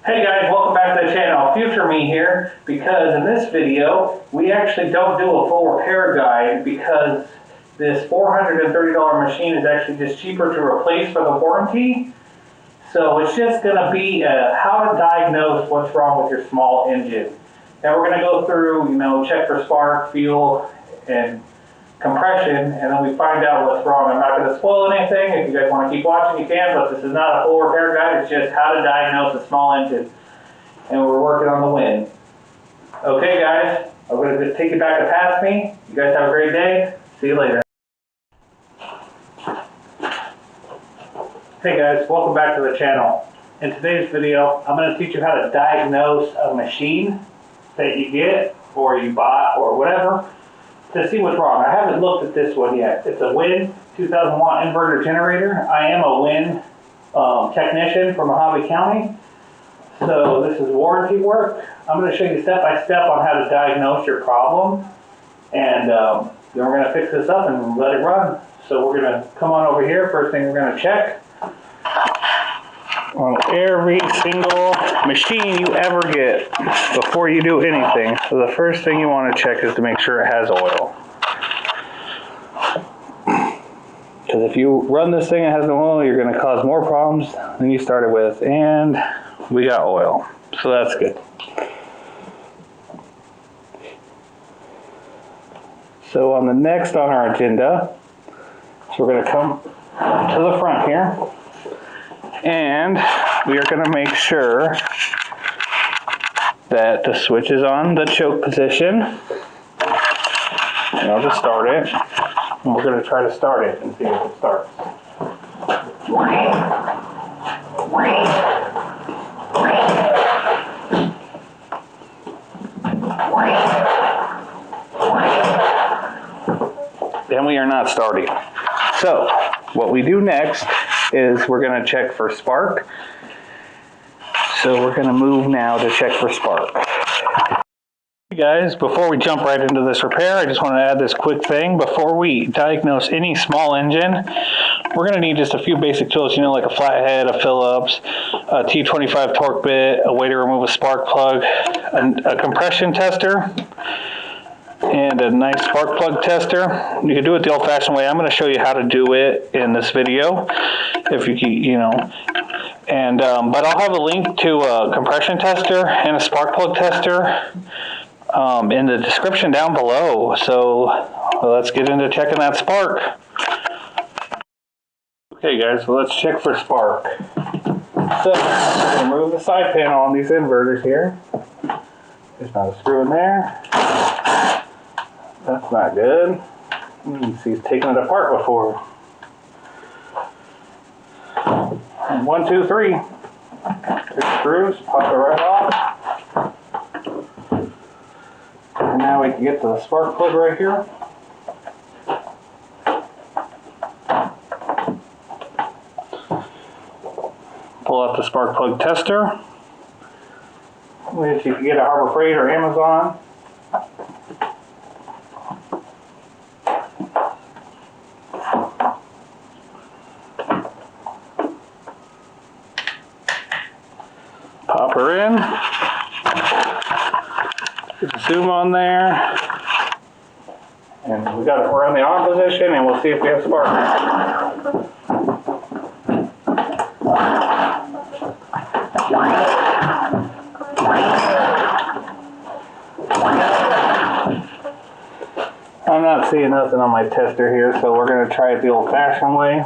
Hey guys, welcome back to the channel. Future me here, because in this video we actually don't do a full repair guide because this $430 machine is actually just cheaper to replace for the warranty. So it's just going to be how to diagnose what's wrong with your small engine. Now we're going to go through, check for spark, fuel, and compression, and then we find out what's wrong. I'm not going to spoil anything. If you guys want to keep watching, you can, but this is not a full repair guide. It's just how to diagnose a small engine, and we're working on the win. Okay, guys, I'm going to just take you back to past me. You guys have a great day. See you later. Hey guys, welcome back to the channel. In today's video, I'm going to teach you how to diagnose a machine that you get or you bought or whatever to see what's wrong. I haven't looked at this one yet. It's a WIN 2000 watt inverter generator. I am a WIN technician from Mojave County. So this is warranty work. I'm going to show you step by step on how to diagnose your problem. And then we're going to fix this up and let it run. So we're going to come on over here. First thing we're going to check on every single machine you ever get before you do anything. So the first thing you want to check is to make sure it has oil. Because if you run this thing and it has no oil, you're going to cause more problems than you started with. And we got oil, so that's good. So on the next on our agenda, so we're going to come to the front here. And we are going to make sure that the switch is on the choke position. And I'll just start it. And we're going to try to start it and see if it starts. Then we are not starting. So what we do next is we're going to check for spark. So we're going to move now to check for spark. Hey guys, before we jump right into this repair, I just want to add this quick thing. Before we diagnose any small engine, we're going to need just a few basic tools, like a flathead, a Phillips, a T25 torque bit, a way to remove a spark plug, a compression tester, and a nice spark plug tester. You can do it the old-fashioned way. I'm going to show you how to do it in this video, if you and but I'll have a link to a compression tester and a spark plug tester in the description down below. So let's get into checking that spark. Okay guys, so let's check for spark. So remove the side panel on these inverters here. There's not a screw in there. That's not good. You can see he's taken it apart before. And 1, 2, 3. 6 screws, pop it right off. And now we can get to the spark plug right here. Pull out the spark plug tester, which you can get at Harbor Freight or Amazon. Pop her in, get the zoom on there, and we're on the on position, and we'll see if we have spark. I'm not seeing nothing on my tester here, so we're going to try it the old-fashioned way.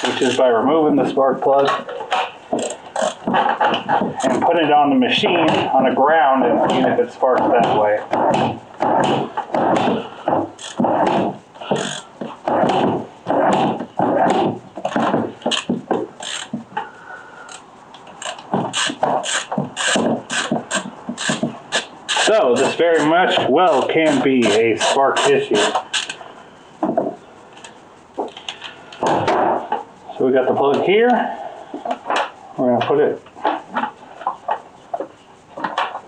Which is by removing the spark plug and putting it on the machine on the ground and seeing if it sparks that way. So this very much well can be a spark issue. So we got the plug here. We're going to put it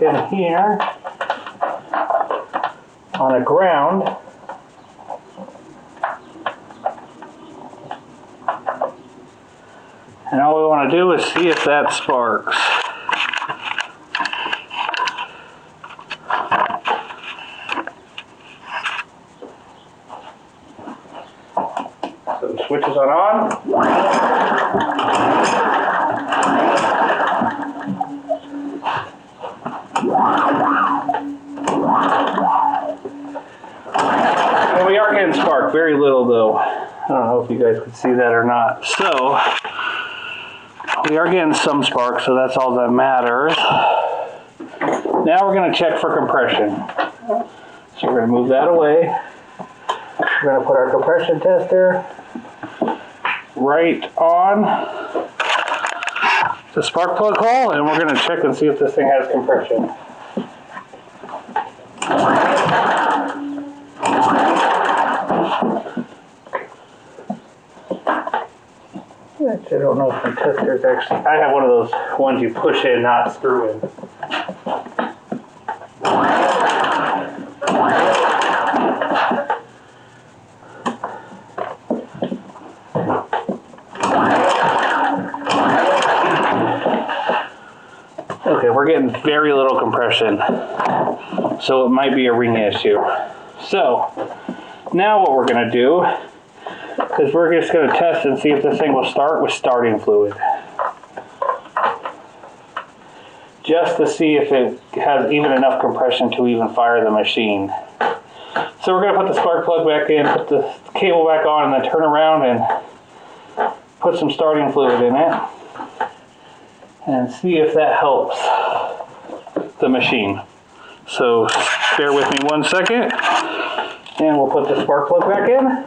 in here on a ground And all we want to do is see if that sparks. So the switch is on. And we are getting spark, very little though. I don't know if you guys could see that or not. So we are getting some spark, so that's all that matters. Now we're going to check for compression. So we're going to move that away. We're going to put our compression tester right on the spark plug hole, and we're going to check and see if this thing has compression. Actually, I don't know if the tester's actually, I have one of those ones you push in, not screw in. Okay, we're getting very little compression, so it might be a ring issue. So, now what we're going to do is we're just going to test and see if this thing will start with starting fluid. Just to see if it has even enough compression to even fire the machine. So we're going to put the spark plug back in, put the cable back on, and then turn around and put some starting fluid in it. And see if that helps the machine. So bear with me 1 second, and we'll put the spark plug back in.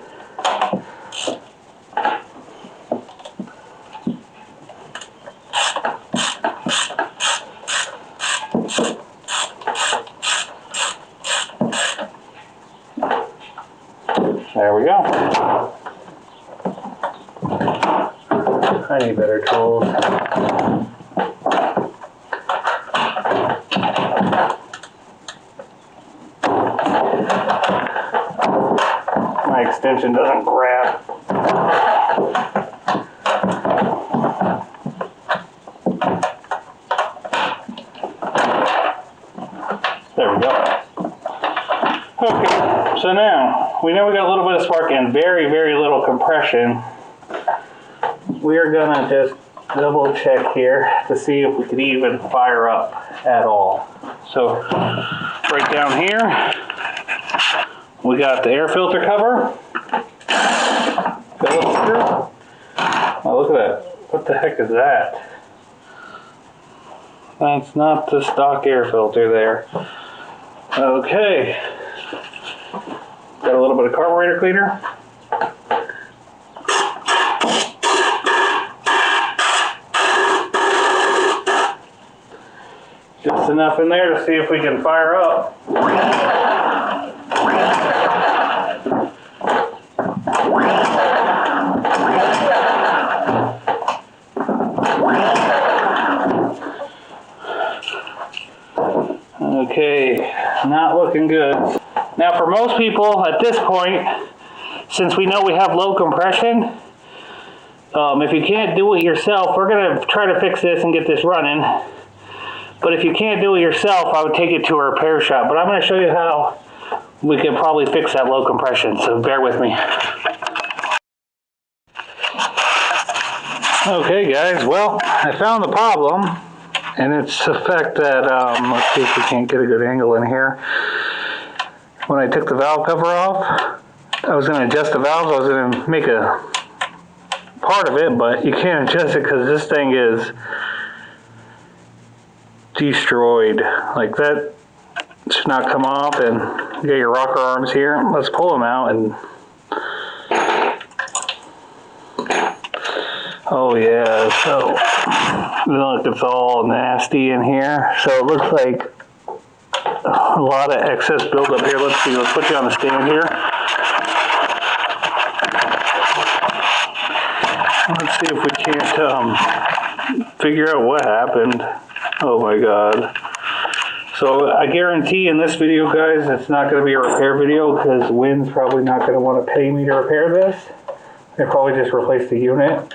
There we go. I need better tools. My extension doesn't grab. There we go. Okay, so now we know we got a little bit of spark and very, very little compression. We are gonna just double check here to see if we could even fire up at all. So right down here, we got the air filter cover. Phillips screw. Oh, look at that. What the heck is that? That's not the stock air filter there. Okay. Got a little bit of carburetor cleaner. Just enough in there to see if we can fire up. Okay, not looking good. Now for most people at this point, since we know we have low compression, if you can't do it yourself, we're going to try to fix this and get this running. But if you can't do it yourself, I would take it to a repair shop. But I'm going to show you how we can probably fix that low compression, so bear with me. Okay guys, well, I found the problem, and it's the fact that, let's see if we can't get a good angle in here. When I took the valve cover off, I was going to adjust the valves, I was going to make a part of it, but you can't adjust it because this thing is destroyed. Like that should not come off, and you got your rocker arms here. Let's pull them out and oh yeah, so look, it's all nasty in here. So it looks like a lot of excess buildup here. Let's see, let's put you on the stand here. Let's see if we can't figure out what happened. Oh my god. So I guarantee in this video, guys, it's not going to be a repair video because Wynn's probably not going to want to pay me to repair this. They'll probably just replace the unit.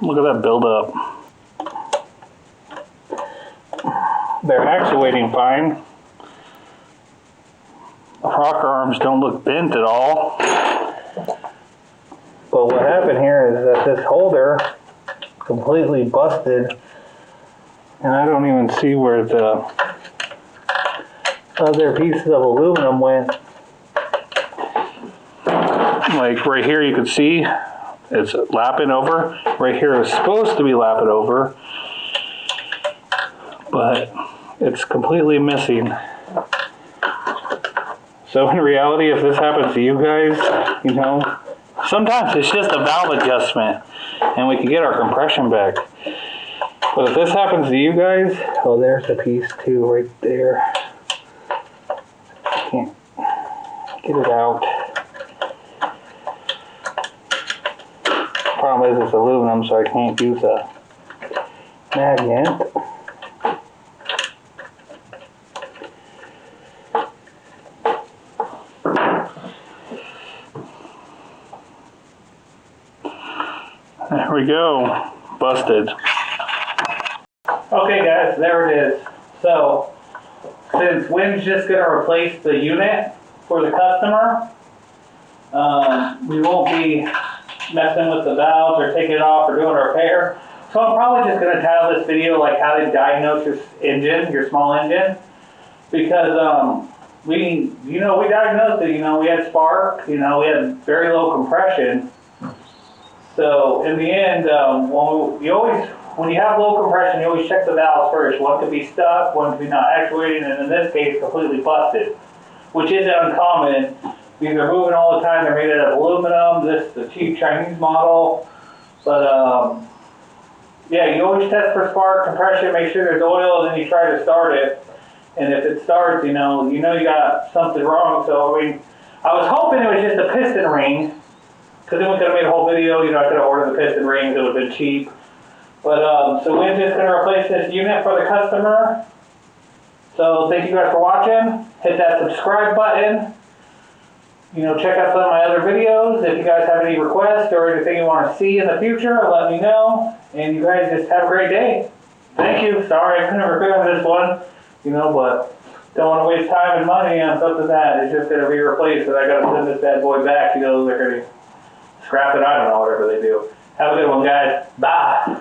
Look at that buildup. They're actuating fine. The rocker arms don't look bent at all. But what happened here is that this holder completely busted, and I don't even see where the other pieces of aluminum went. Like right here you can see it's lapping over. Right here is supposed to be lapping over, but it's completely missing. So in reality, if this happens to you guys, you know, sometimes it's just a valve adjustment and we can get our compression back. But if this happens to you guys, oh, there's a piece too right there. Can't get it out. Problem is it's aluminum, so I can't use a magnet. There we go, busted. Okay guys, there it is. So, since Wynn's just going to replace the unit for the customer, we won't be messing with the valves or taking it off or doing a repair. So I'm probably just going to title this video like how to diagnose your engine, your small engine, because we diagnosed it. We had spark. We had very low compression. So in the end, when you have low compression, you always check the valves first. One could be stuck, one could be not actuating, and in this case, completely busted, which isn't uncommon. These are moving all the time. They're made out of aluminum. This is the cheap Chinese model. But yeah, you always test for spark, compression, make sure there's oil, and then you try to start it. And if it starts, you know you got something wrong. So I mean, I was hoping it was just a piston ring, because then we could have made a whole video. I could have ordered the piston rings. It would have been cheap. But so we're just going to replace this unit for the customer. So thank you guys for watching. Hit that subscribe button. Check out some of my other videos. If you guys have any requests or anything you want to see in the future, let me know. And you guys just have a great day. Thank you. Sorry I couldn't record this one, but don't want to waste time and money on something that is just going to be replaced. And I got to send this bad boy back. They're going to scrap it. I don't know, whatever they do. Have a good one, guys. Bye.